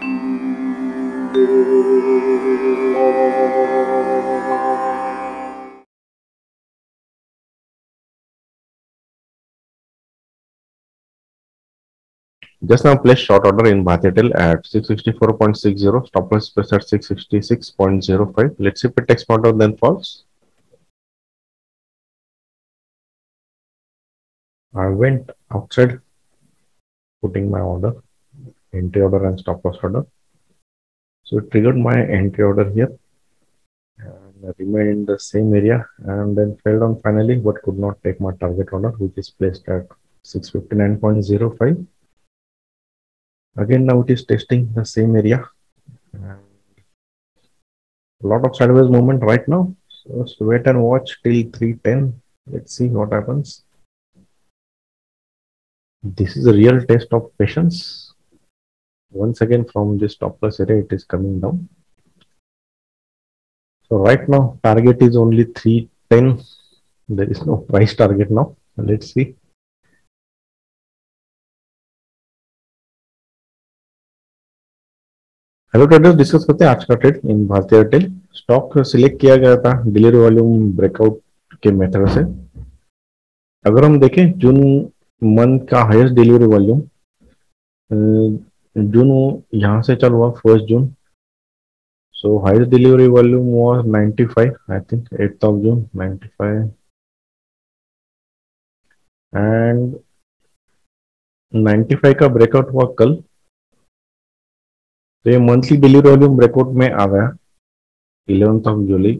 Just now place short order in Bharti Airtel at 664.60, stop loss press at 666.05. Let's see if it takes order then falls. I went outside putting my order, entry order and stop loss order. So it triggered my entry order here and remained in the same area and then fell down finally, but could not take my target order, which is placed at 659.05. Again, now it is testing the same area. And a lot of sideways movement right now. So let's wait and watch till 310. Let's see what happens. This is a real test of patience. Once again, from this stop loss area, it is coming down. So right now, target is only 310. There is no price target now. Let's see. Hello traders, discuss करते हैं आज का trade in Bharti Airtel. Stock select किया गया था delivery volume breakout के method से। अगर हम देखें जून मंथ का हाईएस्ट डिलीवरी वॉल्यूम जून यहाँ से चालू हुआ 1 जून। So highest delivery volume was 95, I think 8th of June 95 and 95 का ब्रेकआउट हुआ कल। तो ये मंथली डिलीवरी वॉल्यूम ब्रेकआउट में आ गया 11th of July।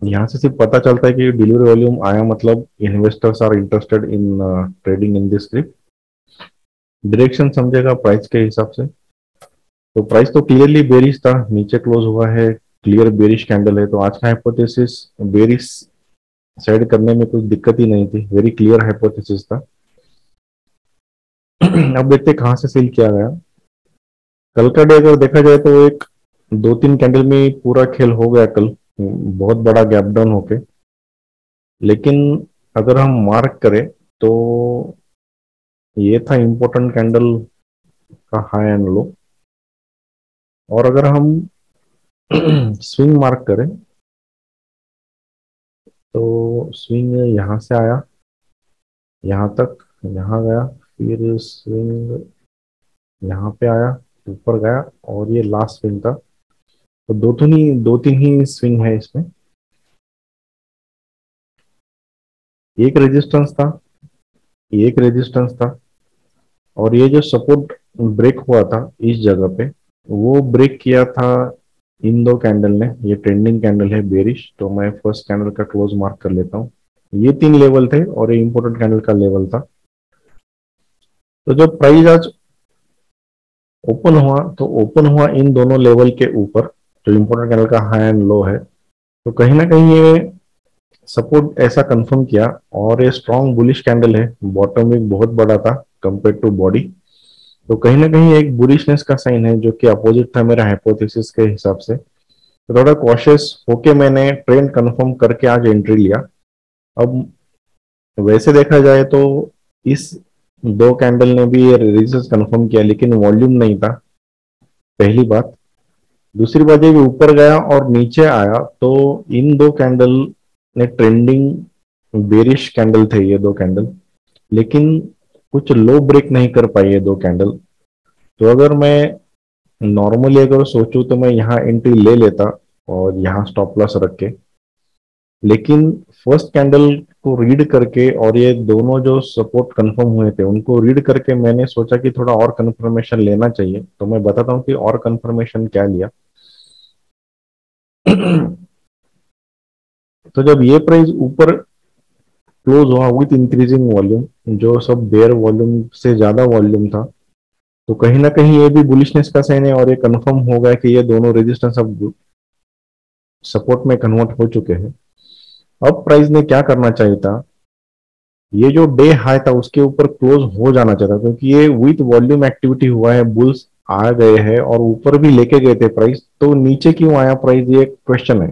यहाँ से सिर्फ पता चलता है कि डिलीवरी वॉल्यूम आया, मतलब investors are interested in trading in this script. Direction समझेगा प्राइस के हिसाब से। तो प्राइस तो क्लियरली बेरिश था, नीचे क्लोज हुआ है, क्लियर बेरिश कैंडल है। तो आज का हाइपोथेसिस बेरिश साइड करने में कुछ दिक्कत ही नहीं थी, वेरी क्लियर हाइपोथेसिस था। अब देखते कहाँ से सेल किया गया। कल का डे अगर देखा जाए तो एक 2-3 कैंडल में पूरा खेल हो गया कल, बहुत बड़ा गैप डाउन होके। लेकिन अगर हम मार्क करें तो ये था इम्पोर्टेंट कैंडल का हाई एंड लो। और अगर हम स्विंग मार्क करें तो स्विंग यहाँ से आया, यहाँ तक, यहाँ गया, फिर स्विंग यहाँ पे आया, ऊपर गया और ये लास्ट स्विंग था। तो दो तीन ही स्विंग है इसमें। एक रेजिस्टेंस था, एक रेजिस्टेंस था और ये जो सपोर्ट ब्रेक हुआ था इस जगह पे, वो ब्रेक किया था इन दो कैंडल ने। ये ट्रेंडिंग कैंडल है बेरिश, तो मैं फर्स्ट कैंडल का क्लोज मार्क कर लेता हूँ। ये 3 लेवल थे और ये इंपॉर्टेंट कैंडल का लेवल था। तो जब प्राइस आज ओपन हुआ तो ओपन हुआ इन दोनों लेवल के ऊपर, जो इंपॉर्टेंट कैंडल का हाई एंड लो है। तो कहीं ना कहीं ये सपोर्ट ऐसा कंफर्म किया और ये स्ट्रॉन्ग बुलिश कैंडल है। बॉटम एक बहुत बड़ा था कंपेयर टू बॉडी, तो कहीं ना कहीं एक बुलिशनेस का साइन है, जो कि अपोजिट था मेरे हाइपोथेसिस के हिसाब से। तो थोड़ा कॉशियस होके मैंने ट्रेंड कंफर्म करके आज एंट्री लिया। अब वैसे देखा जाए तो इस 2 कैंडल ने भी रेजिस्टेंस कंफर्म किया, लेकिन वॉल्यूम नहीं था, पहली बात। दूसरी बात ये ऊपर गया और नीचे आया, तो इन 2 कैंडल ने ट्रेंडिंग बेरिश कैंडल थे ये 2 कैंडल, लेकिन कुछ लो ब्रेक नहीं कर पाई ये 2 कैंडल। तो अगर मैं नॉर्मली अगर सोचूं तो मैं यहाँ एंट्री ले लेता और यहाँ स्टॉप लॉस रख के। लेकिन फर्स्ट कैंडल को रीड करके और ये दोनों जो सपोर्ट कंफर्म हुए थे उनको रीड करके मैंने सोचा कि थोड़ा और कंफर्मेशन लेना चाहिए। तो मैं बताता हूँ कि और कंफर्मेशन क्या लिया। तो जब ये प्राइस ऊपर क्लोज हुआ विथ इंक्रीजिंग वॉल्यूम, जो सब बेयर वॉल्यूम से ज्यादा वॉल्यूम था, तो कहीं ना कहीं ये भी बुलिशनेस का साइन है और ये कंफर्म हो गया कि ये दोनों रेजिस्टेंस अब सपोर्ट में कन्वर्ट हो चुके हैं। अब प्राइस ने क्या करना चाहिए था, ये जो डे हाई था उसके ऊपर क्लोज हो जाना चाहिए था, क्योंकि ये विथ वॉल्यूम एक्टिविटी हुआ है, बुल्स आ गए हैं और ऊपर भी लेके गए थे प्राइस। तो नीचे क्यों आया प्राइस, ये क्वेश्चन है।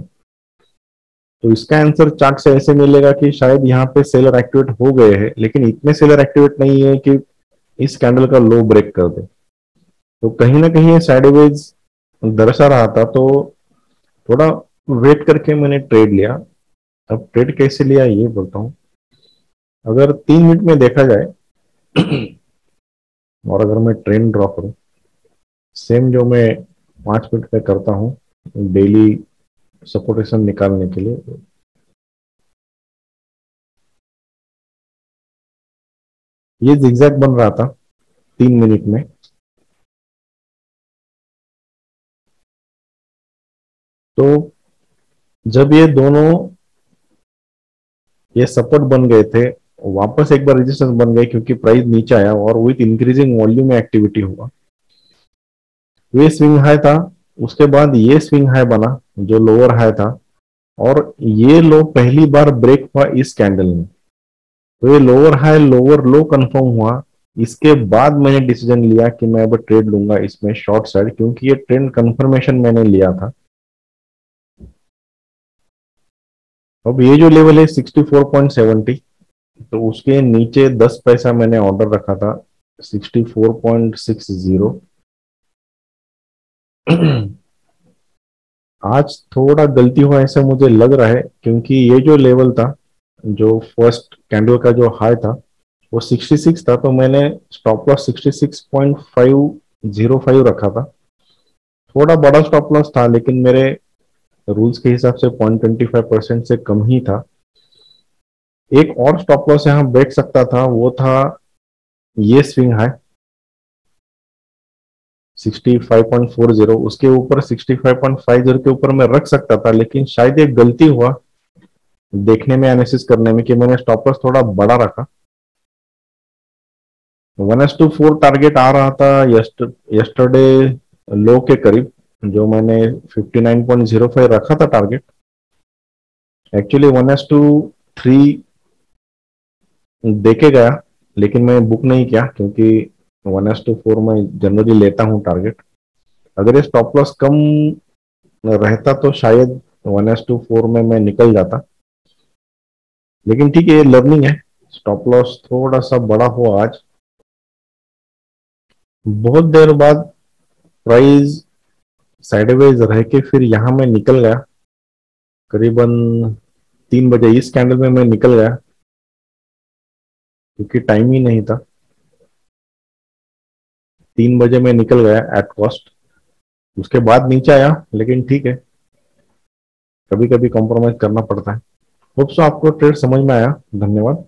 तो इसका आंसर चार्ट से ऐसे मिलेगा कि शायद यहाँ पे सेलर एक्टिवेट हो गए हैं, लेकिन इतने सेलर एक्टिवेट नहीं है कि इस कैंडल का लो ब्रेक कर दे। तो कहीं ना कहीं ये साइडवेज दर्शा रहा था, तो थोड़ा वेट करके मैंने ट्रेड लिया। अब ट्रेड कैसे लिया ये बोलता हूँ। अगर 3 मिनट में देखा जाए और अगर मैं ट्रेंड ड्रॉ करूँ, सेम जो मैं 5 मिनट में करता हूँ डेली सपोर्टेशन निकालने के लिए, ये जिगजैग बन रहा था 3 मिनट में। तो जब ये दोनों ये सपोर्ट बन गए थे, वापस एक बार रेजिस्टेंस बन गए क्योंकि प्राइस नीचे आया और विथ इंक्रीजिंग वॉल्यूम में एक्टिविटी हुआ, ये स्विंग हाई था। उसके बाद ये स्विंग हाई बना जो लोअर हाई था, और ये लो पहली बार ब्रेक हुआ इस कैंडल में। तो ये लोअर हाई लोअर लो कंफर्म हुआ। इसके बाद मैंने डिसीजन लिया कि मैं अब ट्रेड लूंगा इसमें शॉर्ट साइड, क्योंकि ये ट्रेंड कंफर्मेशन मैंने लिया था। अब ये जो लेवल है 64.70, तो उसके नीचे 10 पैसा मैंने ऑर्डर रखा था 64.60। आज थोड़ा गलती हुआ ऐसा मुझे लग रहा है, क्योंकि ये जो लेवल था, जो फर्स्ट कैंडल का जो हाई था वो 66 था, तो मैंने स्टॉप लॉस 66.505 रखा था। थोड़ा बड़ा स्टॉप लॉस था, लेकिन मेरे रूल्स के हिसाब से 0.25% से कम ही था। एक और स्टॉप लॉस यहाँ बैठ सकता था, वो था ये स्विंग हाई 65.40, उसके ऊपर 65.50 के ऊपर मैं रख सकता था, लेकिन शायद एक गलती हुआ देखने में, एनालिसिस करने में, कि मैंने स्टॉप लॉस थोड़ा बड़ा रखा। 1:4 टारगेट आ रहा था यस्टरडे लो के करीब, जो मैंने 59.05 रखा था टारगेट। एक्चुअली 1:3 देके गया, लेकिन मैं बुक नहीं किया क्योंकि 1:4 में जनरली लेता हूँ टारगेट। अगर ये स्टॉप लॉस कम रहता तो शायद 1:4 में मैं निकल जाता, लेकिन ठीक है, ये लर्निंग है। स्टॉप लॉस थोड़ा सा बड़ा हुआ आज। बहुत देर बाद प्राइस साइडवेज रह के फिर यहां मैं निकल गया, करीबन 3 बजे इस कैंडल में मैं निकल गया क्योंकि टाइम ही नहीं था। 3 बजे मैं निकल गया एट कॉस्ट। उसके बाद नीचे आया, लेकिन ठीक है, कभी कभी कॉम्प्रोमाइज करना पड़ता है। होप सो आपको ट्रेड समझ में आया। धन्यवाद।